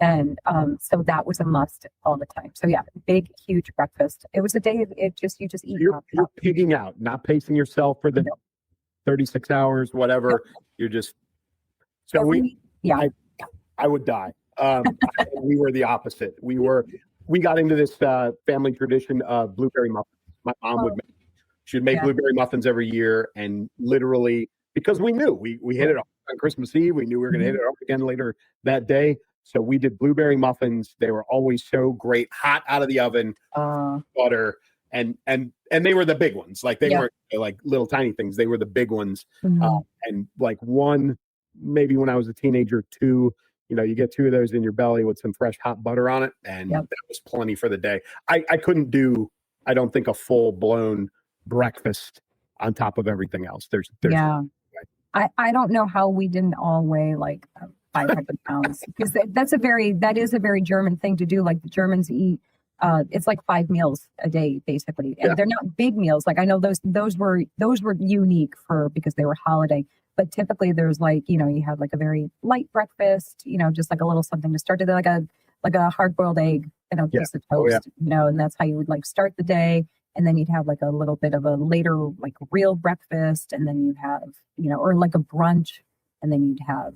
And so that was a must all the time. So yeah, big, huge breakfast. It was a day. You just eat. You're pigging out, not pacing yourself for the 36 hours, whatever. You're just I would die. We were the opposite. We got into this family tradition of blueberry muffins. My mom she'd make blueberry muffins every year, and literally because we knew we hit it off on Christmas Eve. We knew we were going to hit it off again later that day. So we did blueberry muffins. They were always so great, hot out of the oven, butter, and they were the big ones. Like they weren't like little tiny things. They were the big ones. And like one, maybe when I was a teenager, two, you get two of those in your belly with some fresh hot butter on it, and that was plenty for the day. I couldn't do, I don't think, a full blown breakfast on top of everything else. There's I don't know how we didn't all weigh like 500 pounds, because that is a very German thing to do. Like the Germans eat, it's like 5 meals a day basically, and they're not big meals. Like I know those were unique because they were holiday. But typically there's like, you have like a very light breakfast, just like a little something to start it, like a hard boiled egg and a piece of toast, and that's how you would like start the day. And then you'd have like a little bit of a later, like real breakfast. And then you'd have, or like a brunch, and then you'd have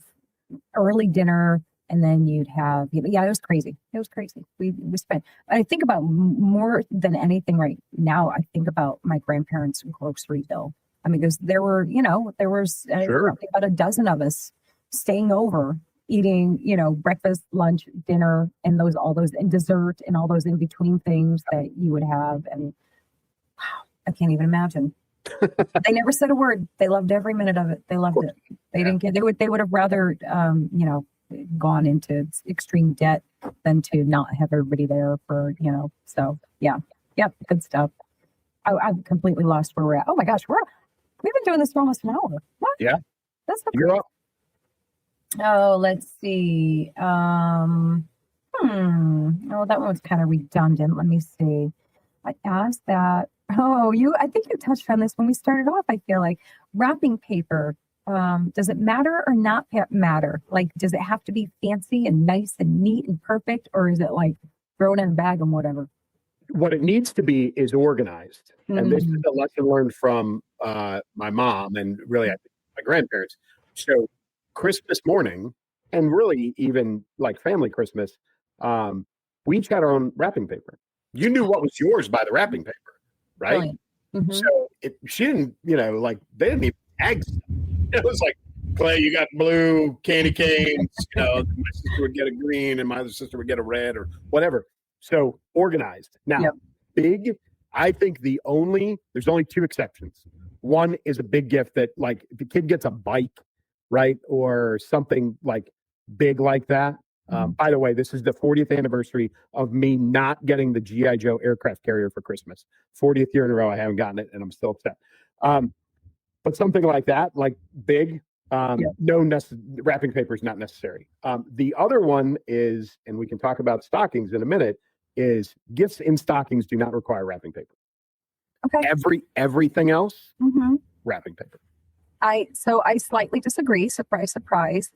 early dinner. And then you'd have, it was crazy. It was crazy. We spent, I think about more than anything right now, I think about my grandparents' grocery bill. I mean, because there was about a dozen of us staying over, eating, breakfast, lunch, dinner, and all those, and dessert, and all those in between things that you would have. And wow, I can't even imagine. They never said a word. They loved every minute of it. They loved it. They didn't get. They would have rather, gone into extreme debt than to not have everybody there for, So yeah, good stuff. I've completely lost where we're at. Oh my gosh, we've been doing this for almost an hour. What? Yeah. That's You're up. Oh, let's see. Oh, that one was kind of redundant. Let me see. I asked that. Oh, I think you touched on this when we started off. I feel like wrapping paper. Does it matter or not matter? Like, does it have to be fancy and nice and neat and perfect, or is it like throw it in a bag and whatever? What it needs to be is organized. And this is a lesson learned from my mom and really I think my grandparents. So Christmas morning, and really even like family Christmas, we each had our own wrapping paper. You knew what was yours by the wrapping paper, right? So she didn't, they didn't even tag stuff. It was like, Clay, you got blue candy canes, my sister would get a green and my other sister would get a red or whatever. So organized. Now, big, I think there's only two exceptions. One is a big gift that, like, if the kid gets a bike, right, or something like big like that. By the way, this is the 40th anniversary of me not getting the G.I. Joe aircraft carrier for Christmas. 40th year in a row, I haven't gotten it, and I'm still upset. But something like that, like big, wrapping paper is not necessary. The other one is, and we can talk about stockings in a minute, is gifts in stockings do not require wrapping paper. Okay. Everything else, wrapping paper. I slightly disagree. Surprise, surprise.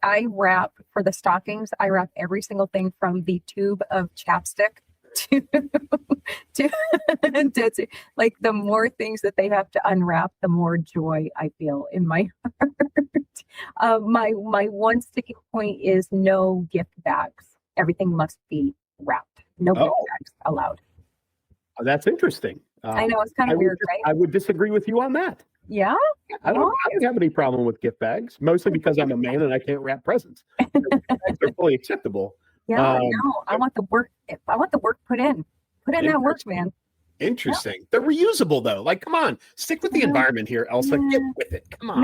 I wrap for the stockings. I wrap every single thing from the tube of chapstick to to like the more things that they have to unwrap, the more joy I feel in my heart. My one sticking point is no gift bags. Everything must be wrapped. No gift bags allowed. Oh, that's interesting. I know it's kind of weird, right? I would disagree with you on that. Yeah. I don't have any problem with gift bags, mostly because I'm a man and I can't wrap presents. Gift bags are fully acceptable. Yeah, no, I want the work. I want the work put in. Put in that work, man. Interesting. Yeah. They're reusable though. Like, come on, stick with the environment here, Elsa. Get with it. Come on.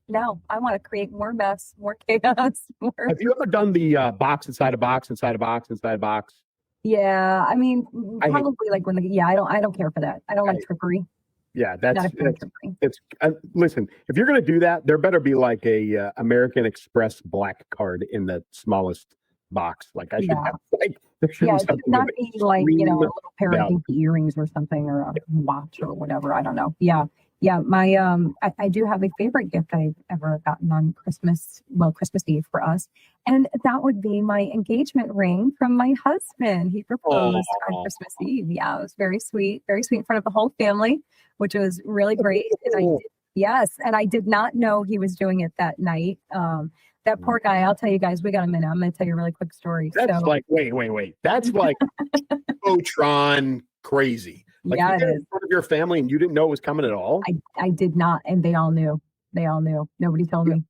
No. I want to create more mess, more chaos. Have you ever done the box inside a box inside a box inside a box? Yeah, I mean, probably like when I don't care for that. I don't like trickery. Yeah, that's listen, if you're going to do that, there better be like a American Express black card in the smallest box. Like I should have, like, there should it should not be like, a little pair of dinky earrings or something, or a watch or whatever. I don't know. Yeah. My I do have a favorite gift I've ever gotten on Christmas Eve for us, and that would be my engagement ring from my husband. He proposed on Christmas Eve. Yeah, it was very sweet in front of the whole family, which was really great. And I did not know he was doing it that night. That poor guy, I'll tell you guys, we got a minute. I'm going to tell you a really quick story. That's like, wait. That's like Otron crazy. Like, you did it in front of your family and you didn't know it was coming at all? I did not. And they all knew. Nobody told me.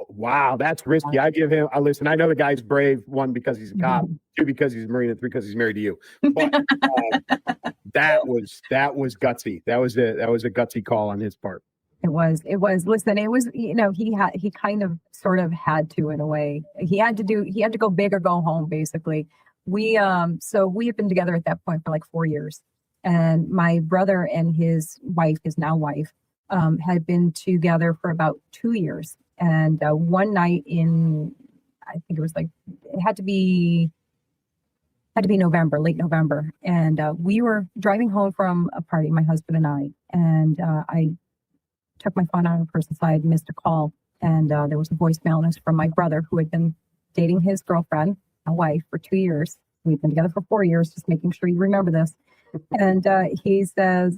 Wow, that's risky. I give him, listen, I know the guy's brave, one, because he's a cop, two, because he's a Marine, and three, because he's married to you. But that was gutsy. That was a gutsy call on his part. It was. Listen, it was, he kind of sort of had to, in a way. He had to go big or go home, basically. So we have been together at that point for like 4 years. And my brother and his wife, his now wife, had been together for about 2 years. And one night in, I think it was like, it had to be November, late November. And we were driving home from a party, my husband and I. And I took my phone out of the person's side, missed a call. And there was a voicemail, and it was from my brother, who had been dating his girlfriend, a wife, for 2 years. We've been together for 4 years, just making sure you remember this. And he says,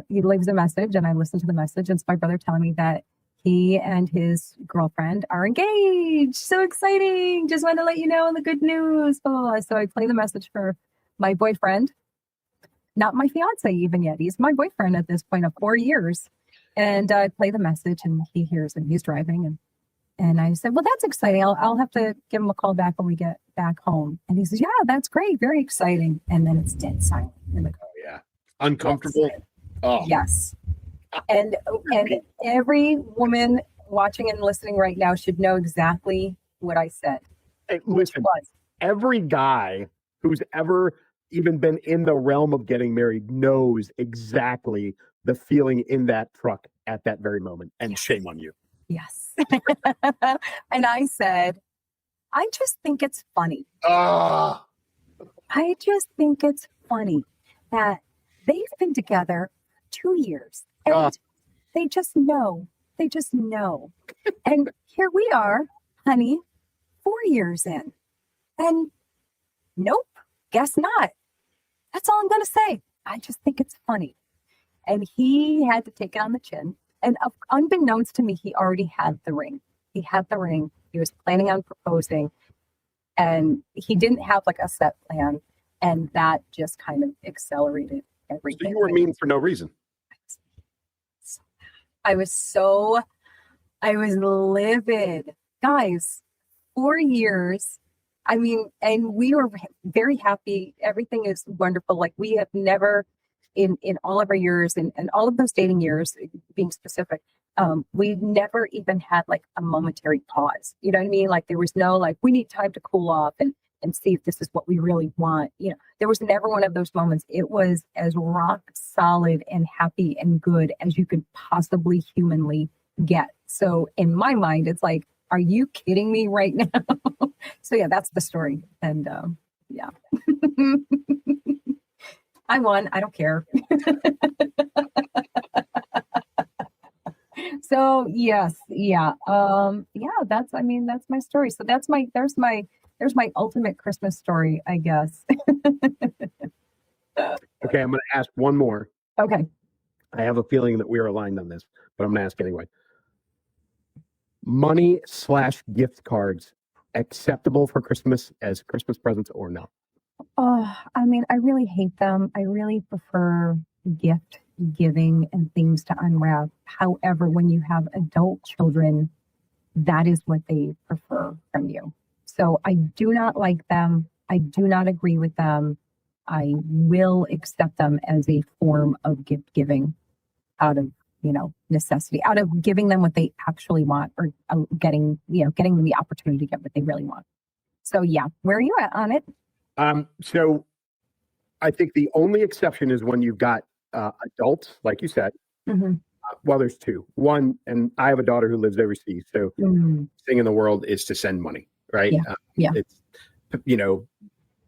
he leaves a message, and I listen to the message. And it's my brother telling me that he and his girlfriend are engaged. So exciting. Just wanted to let you know the good news. Oh, so I play the message for my boyfriend, not my fiance even yet. He's my boyfriend at this point of 4 years. And I play the message, and he hears it. He's driving. And I said, well, that's exciting. I'll have to give him a call back when we get back home. And he says, yeah, that's great. Very exciting. And then it's dead silent in the car. Oh, yeah. Uncomfortable. Oh. Yes. And every woman watching and listening right now should know exactly what I said. Hey, listen, every guy who's ever even been in the realm of getting married knows exactly the feeling in that truck at that very moment. And shame on you. Yes. And I said, I just think it's funny. I just think it's funny that they've been together 2 years and they just know. And here we are, honey, 4 years in. And nope, guess not. That's all I'm going to say. I just think it's funny. And he had to take it on the chin. And unbeknownst to me, he already had the ring. He was planning on proposing. And he didn't have like a set plan. And that just kind of accelerated everything. So you were mean for no reason. I was livid. Guys, 4 years. I mean, and we were very happy. Everything is wonderful. Like, we have never, in all of our years and all of those dating years, being specific, we never even had like a momentary pause. You know what I mean? Like, there was no like, we need time to cool off and see if this is what we really want. You know, there was never one of those moments. It was as rock solid and happy and good as you could possibly humanly get. So in my mind, it's like, are you kidding me right now? So yeah, that's the story. And yeah. I won. I don't care. So yes, yeah. Yeah, that's my story. So there's my ultimate Christmas story, I guess. Okay, I'm going to ask one more. Okay. I have a feeling that we are aligned on this, but I'm going to ask anyway. Money/gift cards acceptable for Christmas as Christmas presents or no? Oh, I really hate them. I really prefer gift giving and things to unwrap. However, when you have adult children, that is what they prefer from you. So I do not like them. I do not agree with them. I will accept them as a form of gift giving out of, necessity, out of giving them what they actually want, or getting them the opportunity to get what they really want. So yeah, where are you at on it? So I think the only exception is when you've got adults, like you said. Mm-hmm. Well, there's two. One, and I have a daughter who lives overseas, so thing in the world is to send money, right? Yeah. It's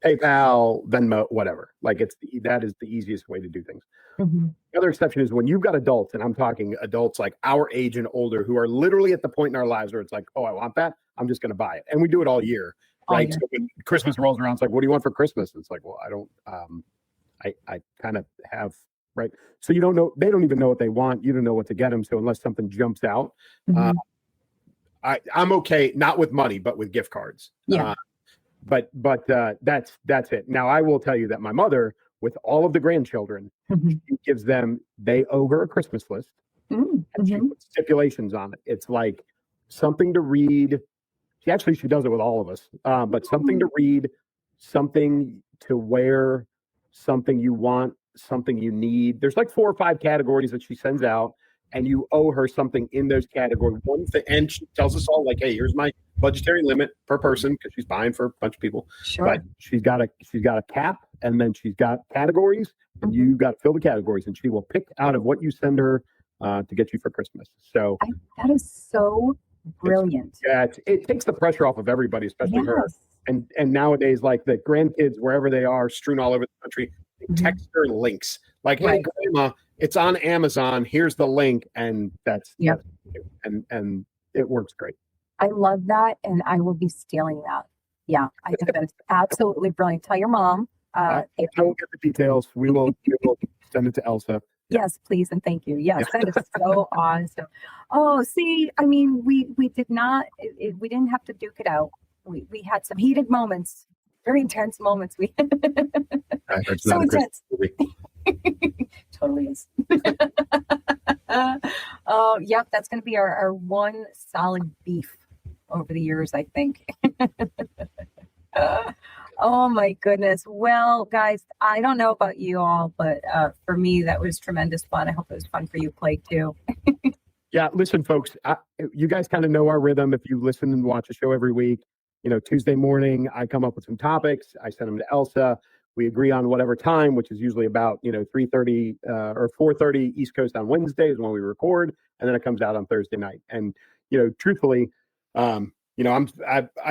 PayPal, Venmo, whatever. Like that is the easiest way to do things. Mm-hmm. The other exception is when you've got adults, and I'm talking adults like our age and older, who are literally at the point in our lives where it's like, oh, I want that, I'm just going to buy it, and we do it all year, right? So when Christmas rolls around, it's like, what do you want for Christmas? And it's like, well, I don't. I kind of have. Right. So you don't know, they don't even know what they want. You don't know what to get them. So unless something jumps out, I'm okay, not with money, but with gift cards. Yeah. But that's it. Now, I will tell you that my mother, with all of the grandchildren, she gives them, they owe her a Christmas list. And she puts stipulations on it. It's like something to read. She does it with all of us, but something to read, something to wear, something you want, something you need. There's like 4 or 5 categories that she sends out, and you owe her something in those categories. One thing, and she tells us all, like, hey, here's my budgetary limit per person, because she's buying for a bunch of people. Sure. But she's got a cap, and then she's got categories, and you got to fill the categories, and she will pick out of what you send her to get you for Christmas. So that is so brilliant. It takes the pressure off of everybody, especially her. And nowadays, like the grandkids, wherever they are, strewn all over the country, text her links like, hey, grandma, it's on Amazon, here's the link, and that's and it works great. I love that, and I will be stealing that. Yeah, I think that is absolutely brilliant. Tell your mom. I won't get the details. We will send it to Elsa. Yes, please, and thank you. Yes, that is so awesome. Oh, see, we did not, we didn't have to duke it out. We had some heated moments, very intense moments. So intense. Totally is. Oh, yep, that's going to be our one solid beef over the years, I think. Oh my goodness. Well, guys, I don't know about you all, but for me, that was tremendous fun. I hope it was fun for you, Clay, too. Yeah, listen, folks, you guys kind of know our rhythm. If you listen and watch a show every week, Tuesday morning, I come up with some topics. I send them to Elsa. We agree on whatever time, which is usually about 3:30 or 4:30 East Coast on Wednesday is when we record, and then it comes out on Thursday night. And truthfully, I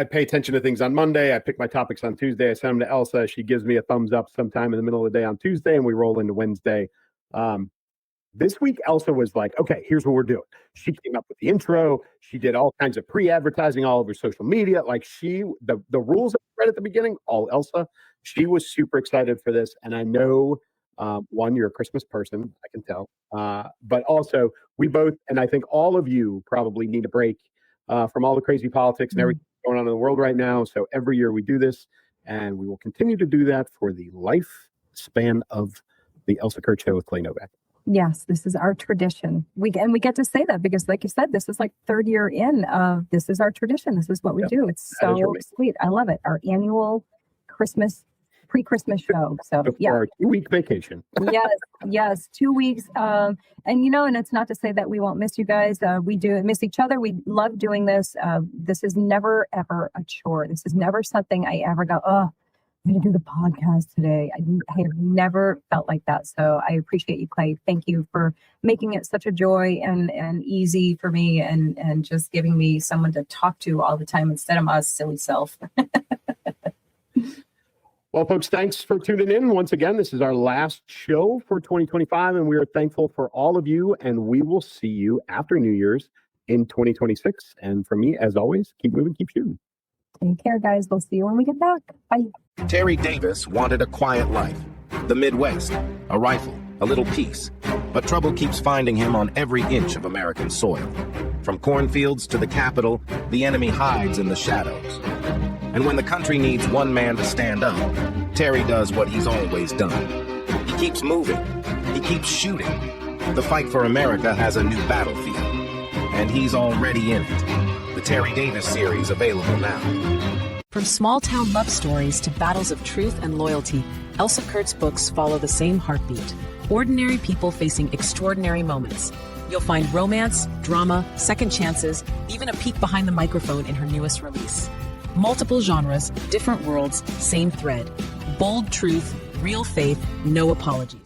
pay attention to things on Monday. I pick my topics on Tuesday. I send them to Elsa. She gives me a thumbs up sometime in the middle of the day on Tuesday, and we roll into Wednesday. This week, Elsa was like, okay, here's what we're doing. She came up with the intro. She did all kinds of pre-advertising all over social media. Like the rules right at the beginning, all Elsa. She was super excited for this. And I know, one, you're a Christmas person, I can tell. But also, we both, and I think all of you probably need a break from all the crazy politics and everything going on in the world right now. So every year we do this, and we will continue to do that for the lifespan of the Elsa Kurt Show with Clay Novak. Yes, this is our tradition. We get to say that because, like you said, this is like 3rd year in. This is our tradition. This is what we do. It's so sweet. I love it. Our annual pre-Christmas show. So Our 2-week vacation. yes, 2 weeks. And it's not to say that we won't miss you guys. We do miss each other. We love doing this. This is never ever a chore. This is never something I ever go, oh, I'm going to do the podcast today. I have never felt like that. So I appreciate you, Clay. Thank you for making it such a joy and easy for me and just giving me someone to talk to all the time instead of my silly self. Well, folks, thanks for tuning in. Once again, this is our last show for 2025, and we are thankful for all of you, and we will see you after New Year's in 2026. And for me, as always, keep moving, keep shooting. Take care, guys. We'll see you when we get back. Bye. Terry Davis wanted a quiet life, the Midwest, a rifle, a little peace. But trouble keeps finding him on every inch of American soil. From cornfields to the Capitol, the enemy hides in the shadows. And when the country needs one man to stand up, Terry does what he's always done. He keeps moving. He keeps shooting. The fight for America has a new battlefield. And he's already in it. The Terry Davis series available now. From small-town love stories to battles of truth and loyalty, Elsa Kurt's books follow the same heartbeat. Ordinary people facing extraordinary moments. You'll find romance, drama, second chances, even a peek behind the microphone in her newest release. Multiple genres, different worlds, same thread. Bold truth, real faith, no apologies.